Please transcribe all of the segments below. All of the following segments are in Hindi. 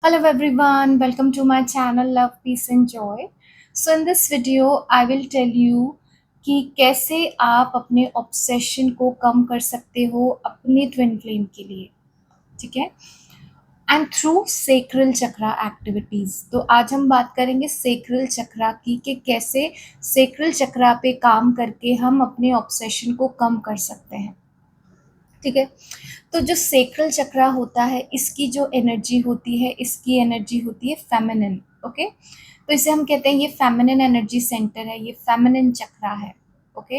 Hello everyone, welcome to my channel Love, Peace and Joy. So in this video I will tell you कि कैसे आप अपने ऑब्सेशन को कम कर सकते हो अपने ट्विन फ्लेम के लिए, ठीक है? And through sacral chakra activities. तो आज हम बात करेंगे सेक्रल चक्रा की कि कैसे सेक्रल चक्रा पे काम करके हम अपने ऑब्सेशन को कम कर सकते हैं, ठीक है? तो जो सेक्रल चक्रा होता है इसकी जो एनर्जी होती है, इसकी एनर्जी होती है फेमिनिन। ओके, तो इसे हम कहते हैं ये फेमिनिन एनर्जी सेंटर है, ये फेमिनिन चक्रा है। ओके,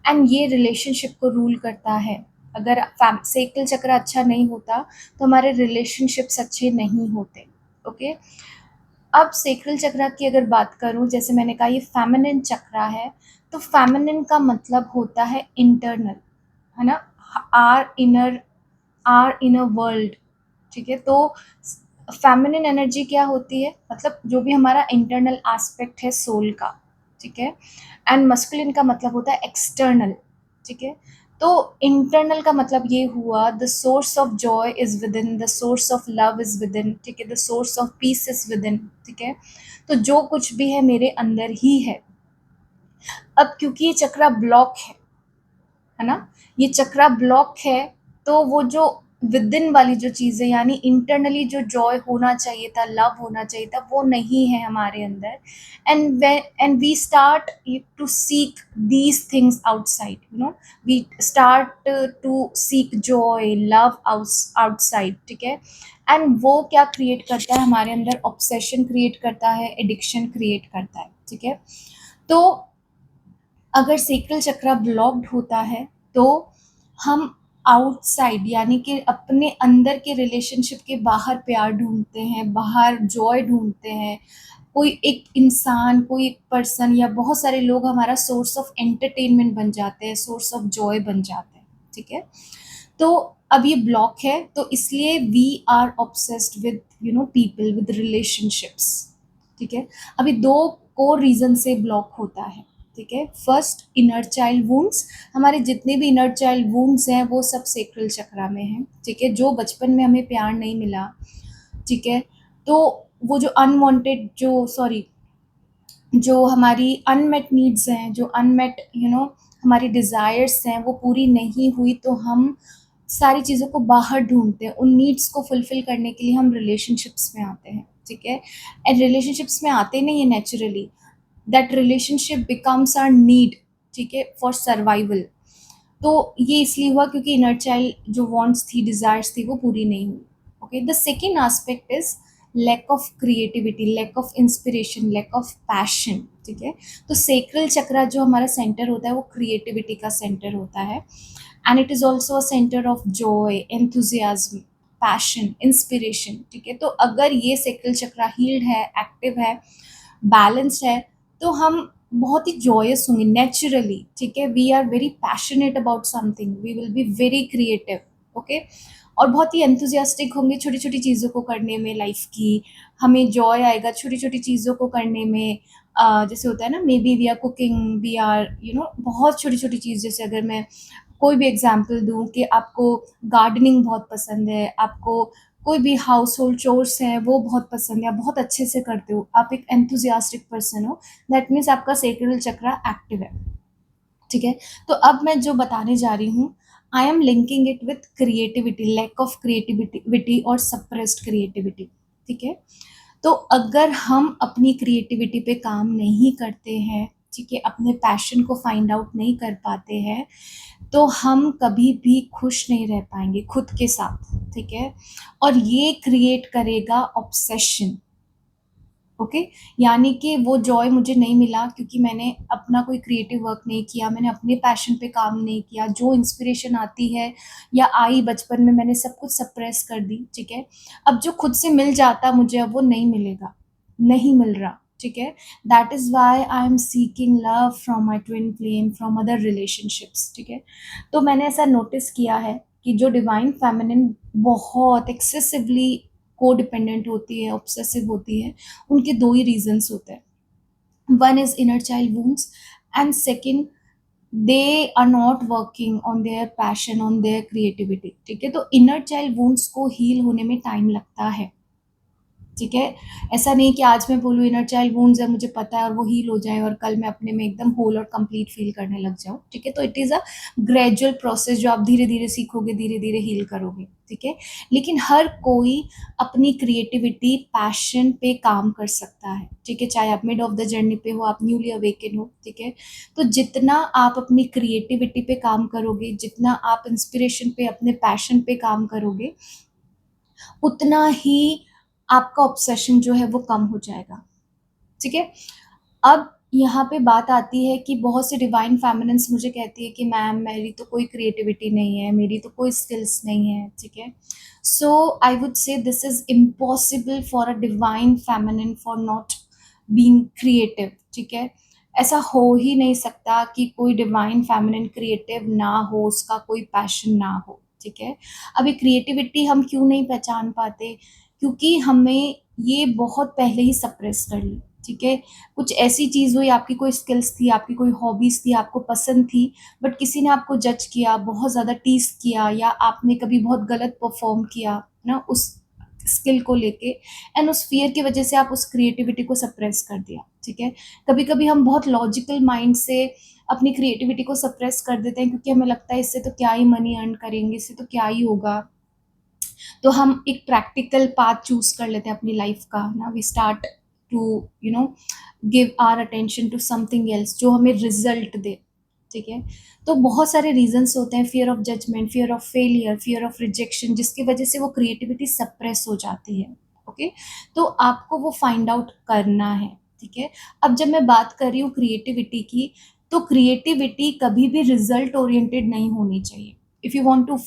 एंड ये रिलेशनशिप को रूल करता है। अगर सेक्रल चक्रा अच्छा नहीं होता तो हमारे रिलेशनशिप्स अच्छे नहीं होते। ओके, अब सेक्रल चक्रा की अगर बात करूं, जैसे मैंने कहा ये फेमिनिन चक्रा है, तो फेमिनिन का मतलब होता है इंटरनल, है ना? आर इनर वर्ल्ड, ठीक है? तो फेमिनिन एनर्जी क्या होती है, मतलब जो भी हमारा इंटरनल एस्पेक्ट है सोल का, ठीक है? एंड मस्कुलिन का मतलब होता है एक्सटर्नल, ठीक है? तो इंटरनल का मतलब ये हुआ the source of Joy is with in, the source of love is with in, ठीक है? The source of peace is with in, ठीक है? तो जो कुछ भी है मेरे अंदर ही है। अब क्योंकि ये चक्रा ब्लॉक है ना, ये चक्रा ब्लॉक है, तो वो जो विद इन वाली जो चीज़ें, यानी इंटरनली जो जॉय होना चाहिए था, लव होना चाहिए था, वो नहीं है हमारे अंदर। And we start to seek these things outside, we start to seek joy, love outside, ठीक है? एंड वो क्या क्रिएट करता है हमारे अंदर, ऑब्सेशन क्रिएट करता है, एडिक्शन क्रिएट करता है, ठीक है? तो अगर सेक्रल चक्रा ब्लॉक्ड होता है तो हम आउटसाइड, यानी कि अपने अंदर के रिलेशनशिप के बाहर प्यार ढूंढते हैं, बाहर जॉय ढूंढते हैं। कोई एक इंसान, कोई एक पर्सन या बहुत सारे लोग हमारा सोर्स ऑफ एंटरटेनमेंट बन जाते हैं, सोर्स ऑफ जॉय बन जाते हैं, ठीक है? तो अब ये ब्लॉक है, तो इसलिए we are obsessed with people, with relationships, ठीक है? अभी दो कोर रीजन से ब्लॉक होता है, ठीक है? First, inner child wounds. हमारे जितने भी इनर चाइल्ड वुंड्स हैं वो सब सेक्रल चक्रा में हैं, ठीक है? जो बचपन में हमें प्यार नहीं मिला, ठीक है? तो वो जो अनवांटेड, जो सॉरी, जो हमारी अनमेट नीड्स हैं, जो अनमेट हमारी डिज़ायर्स हैं, वो पूरी नहीं हुई, तो हम सारी चीज़ों को बाहर ढूंढते हैं। उन नीड्स को फुलफिल करने के लिए हम रिलेशनशिप्स में आते हैं, ठीक है? एंड रिलेशनशिप्स में आते नहीं है naturally, that relationship becomes our need, ठीक है, फॉर सर्वाइवल। तो ये इसलिए हुआ क्योंकि इनर चाइल्ड जो वांट्स थी, डिजायर्स थी, वो पूरी नहीं हुई। Okay, the second aspect is lack of creativity, lack of inspiration, lack of passion, ठीक है? तो सेक्रल चक्रा जो हमारा सेंटर होता है वो क्रिएटिविटी का सेंटर होता है, and it is also a centre of Joy, enthusiasm, passion, inspiration, ठीक है? तो अगर ये सेक्रल चक्रा हील्ड है, एक्टिव है, बैलेंस्ड है, तो हम बहुत ही जॉयस होंगे नेचुरली, ठीक है? We are very passionate about something, we will be very creative, okay? और बहुत ही एंथुजियास्टिक होंगे छोटी छोटी चीज़ों को करने में, लाइफ की हमें जॉय आएगा छोटी छोटी चीज़ों को करने में। जैसे होता है ना, maybe we are cooking, we are बहुत छोटी छोटी चीज़। जैसे अगर मैं कोई भी एग्जांपल दूं कि आपको गार्डनिंग बहुत पसंद है, आपको कोई भी हाउस होल्ड चोर्स हैं वो बहुत पसंद है, आप बहुत अच्छे से करते हो, आप एक एंथुजियास्टिक पर्सन हो, दैट मीन्स आपका सेक्रल चक्रा एक्टिव है, ठीक है? तो अब मैं जो बताने जा रही हूँ, I am linking it with creativity, lack of creativity और सप्रेस्ड क्रिएटिविटी, ठीक है? तो अगर हम अपनी क्रिएटिविटी पे काम नहीं करते हैं, ठीक है, अपने पैशन को फाइंड आउट नहीं कर पाते हैं, तो हम कभी भी खुश नहीं रह पाएंगे खुद के साथ, ठीक है? और ये क्रिएट करेगा ऑब्सेशन, ओके? यानी कि वो जॉय मुझे नहीं मिला क्योंकि मैंने अपना कोई क्रिएटिव वर्क नहीं किया, मैंने अपने पैशन पे काम नहीं किया, जो इंस्पिरेशन आती है या आई बचपन में मैंने सब कुछ सप्रेस कर दी, ठीक है? अब जो खुद से मिल जाता मुझे, अब वो नहीं मिलेगा, नहीं मिल रहा, ठीक है? That is why I am seeking love from my twin flame, from other relationships, ठीक है? तो मैंने ऐसा नोटिस किया है कि जो डिवाइन फेमिनिन बहुत एक्सेसिवली को डिपेंडेंट होती है, ऑब्सेसिव होती है, उनके दो ही रीजंस होते हैं। One is inner child wounds, and second, they are not working on their passion, on their creativity, ठीक है? तो इनर चाइल्ड वुंड्स को हील होने में टाइम लगता है, ठीक है? ऐसा नहीं कि आज मैं बोलूँ इनर चाइल्ड वुंड्स है, मुझे पता है और वो हील हो जाए और कल मैं अपने में एकदम होल और कंप्लीट फ़ील करने लग जाऊँ, ठीक है? तो it is a gradual process जो आप धीरे-धीरे सीखोगे, धीरे-धीरे हील करोगे, ठीक है? लेकिन हर कोई अपनी क्रिएटिविटी, पैशन पे काम कर सकता है, ठीक है? चाहे आप मिड ऑफ द जर्नी पे हो, आप न्यूली अवेकन हो, ठीक है? तो जितना आप अपनी क्रिएटिविटी पे काम करोगे, जितना आप इंस्पिरेशन पे, अपने पैशन पे काम करोगे, उतना ही आपका ऑब्सेशन जो है वो कम हो जाएगा, ठीक है? अब यहाँ पे बात आती है कि बहुत सी डिवाइन फेमिनिन्स मुझे कहती है कि मैम मेरी तो कोई क्रिएटिविटी नहीं है, मेरी तो कोई स्किल्स नहीं है, ठीक है? So I would say this is impossible for a divine feminine for not being creative, ठीक है? ऐसा हो ही नहीं सकता कि कोई डिवाइन फेमिनिन क्रिएटिव ना हो, उसका कोई पैशन ना हो, ठीक है? अब ये क्रिएटिविटी हम क्यों नहीं पहचान पाते? क्योंकि हमें ये बहुत पहले ही सप्रेस कर ली, ठीक है? कुछ ऐसी चीज़ हुई, आपकी कोई स्किल्स थी, आपकी कोई हॉबीज़ थी, आपको पसंद थी, बट किसी ने आपको जज किया, बहुत ज़्यादा टीज़ किया या आपने कभी बहुत गलत परफ़ॉर्म किया ना उस स्किल को लेके, एंड उस फ़ियर की वजह से आप उस क्रिएटिविटी को सप्रेस कर दिया, ठीक है? कभी-कभी हम बहुत लॉजिकल माइंड से अपनी क्रिएटिविटी को सप्रेस कर देते हैं क्योंकि हमें लगता है इससे तो क्या ही मनी अर्न करेंगे, इससे तो क्या ही होगा। तो हम एक प्रैक्टिकल पाथ चूज़ कर लेते हैं अपनी लाइफ़ का ना, we start to you know give our attention to something else जो हमें रिजल्ट दे, ठीक है? तो बहुत सारे रीजंस होते हैं, fear of judgement, fear of failure, fear of rejection, जिसकी वजह से वो क्रिएटिविटी सप्रेस हो जाती है, ओके? तो आपको वो फाइंड आउट करना है, ठीक है? अब जब मैं बात कर रही हूँ क्रिएटिविटी की, तो क्रिएटिविटी कभी भी रिजल्ट ओरिएंटेड नहीं होनी चाहिए। If you want to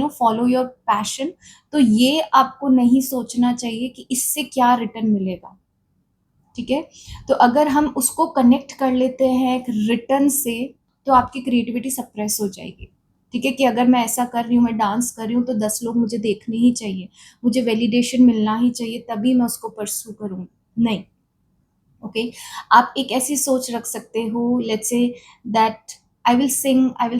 follow your passion, तो ये आपको नहीं सोचना चाहिए कि इससे क्या रिटर्न मिलेगा, ठीक है? तो अगर हम उसको कनेक्ट कर लेते हैं एक रिटर्न से, तो आपकी क्रिएटिविटी सप्रेस हो जाएगी, ठीक है? कि अगर मैं ऐसा कर रही हूँ, मैं डांस कर रही हूँ, तो 10 लोग मुझे देखने ही चाहिए, मुझे वैलिडेशन मिलना ही चाहिए, तभी मैं उसको परस्यू करूँगी। नहीं, ओके? आप एक ऐसी सोच रख सकते हो, let's say that I will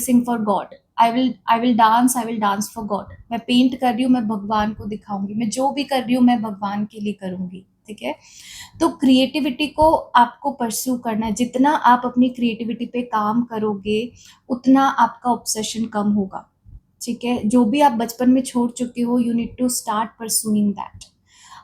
sing for God, I will dance for God. मैं पेंट कर रही हूँ, मैं भगवान को दिखाऊँगी, मैं जो भी कर रही हूँ, मैं भगवान के लिए करूँगी, ठीक है? तो क्रिएटिविटी को आपको परस्यू करना है, जितना आप अपनी क्रिएटिविटी पे काम करोगे, उतना आपका ऑब्सेशन कम होगा, ठीक है? जो भी आप बचपन में छोड़ चुके हो, you need to start pursuing that,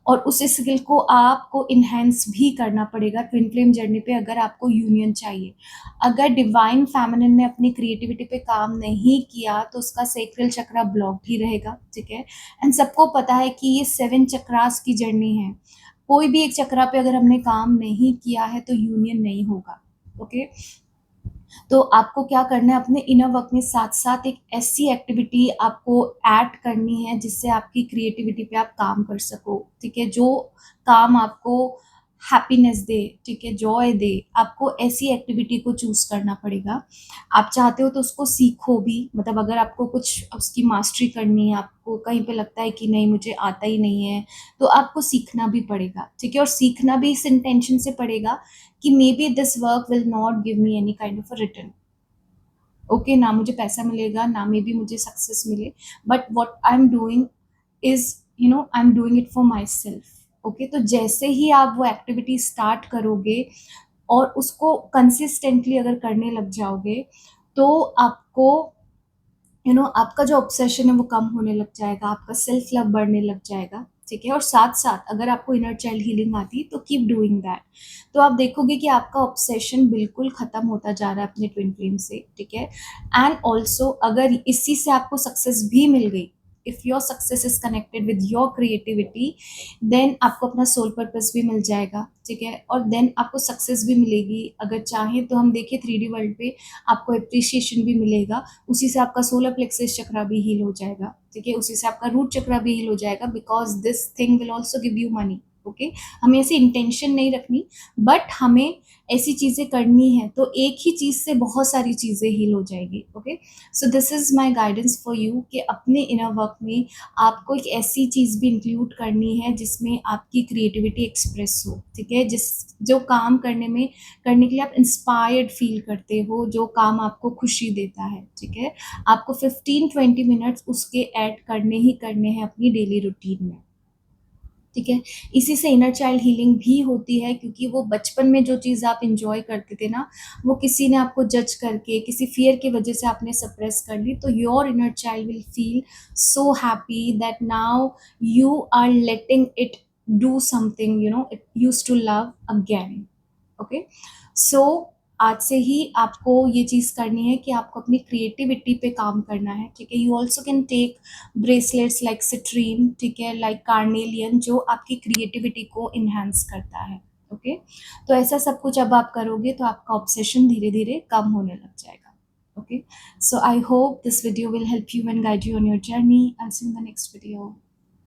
और उस स्किल को आपको इन्हेंस भी करना पड़ेगा ट्विन फ्लेम जर्नी पे, अगर आपको यूनियन चाहिए। अगर डिवाइन फेमिनिन ने अपनी क्रिएटिविटी पे काम नहीं किया, तो उसका सेक्रल चक्रा ब्लॉक्ड ही रहेगा, ठीक है? एंड सबको पता है कि ये 7 चक्रास की जर्नी है। कोई भी एक चक्रा पे अगर हमने काम नहीं किया है, तो यूनियन नहीं होगा, ओके? तो आपको क्या करना है, अपने इनर वर्क में साथ-साथ एक ऐसी एक्टिविटी आपको ऐड करनी है जिससे आपकी क्रिएटिविटी पे आप काम कर सको, ठीक है? जो काम आपको हैप्पीनेस दे, ठीक है? जॉय दे, आपको ऐसी एक्टिविटी को चूज़ करना पड़ेगा। आप चाहते हो तो उसको सीखो भी, मतलब अगर आपको कुछ उसकी मास्टरी करनी है, आपको कहीं पे लगता है कि नहीं मुझे आता ही नहीं है, तो आपको सीखना भी पड़ेगा, ठीक है? और सीखना भी इस इंटेंशन से पड़ेगा कि may be this work will not give me any kind of a return, okay? ना मुझे पैसा मिलेगा, ना मे बी मुझे सक्सेस मिले, but what I am doing is I am doing it for my self, okay? तो जैसे ही आप वो एक्टिविटी स्टार्ट करोगे और उसको कंसिस्टेंटली अगर करने लग जाओगे, तो आपको आपका जो ऑब्सेशन है वो कम होने लग जाएगा, आपका सेल्फ लव बढ़ने लग जाएगा, ठीक है? और साथ-साथ अगर आपको इनर चाइल्ड हीलिंग आती है, तो कीप डूइंग दैट। तो आप देखोगे कि आपका ऑब्सेशन बिल्कुल खत्म होता जा रहा है अपने ट्विन फ्लेम से, ठीक है? एंड ऑल्सो अगर इसी से आपको सक्सेस भी मिल गई, if your success is connected with your creativity, then आपको अपना सोल पर्पस भी मिल जाएगा, ठीक है? और देन आपको सक्सेस भी मिलेगी। अगर चाहें तो हम देखें 3D वर्ल्ड पे, आपको एप्रिसिएशन भी मिलेगा, उसी से आपका सोलर प्लेक्सस चक्रा भी हील हो जाएगा, ठीक है? उसी से आपका रूट चक्रा भी हील हो जाएगा, because this thing will also give you money, okay? हमें ऐसी इंटेंशन नहीं रखनी, बट हमें ऐसी चीज़ें करनी है, तो एक ही चीज़ से बहुत सारी चीज़ें हील हो जाएगी, okay? So this is my guidance for you कि अपने इनर वर्क में आपको एक ऐसी चीज़ भी इंक्लूड करनी है जिसमें आपकी क्रिएटिविटी एक्सप्रेस हो, ठीक है? जो काम करने के लिए आप इंस्पायर्ड फ़ील करते हो, जो काम आपको खुशी देता है, ठीक है? आपको 15-20 मिनट्स उसके ऐड करने ही करने हैं अपनी डेली रूटीन में। ठीक है। इसी से इनर चाइल्ड हीलिंग भी होती है, क्योंकि वो बचपन में जो चीज़ आप एंजॉय करते थे ना, वो किसी ने आपको जज करके, किसी फियर की वजह से आपने सप्रेस कर ली, तो your inner child will feel so happy that now you are letting it do something it used to love again. Okay, so आज से ही आपको ये चीज़ करनी है कि आपको अपनी क्रिएटिविटी पे काम करना है। ठीक है, you also can take bracelets like citrine, ठीक है, लाइक कार्नेलियन, जो आपकी क्रिएटिविटी को इन्हांस करता है। ओके, तो ऐसा सब कुछ अब आप करोगे तो आपका ऑब्सेशन धीरे धीरे कम होने लग जाएगा। Okay, so I hope this video will help you and guide you on your journey. I will see you in the next video.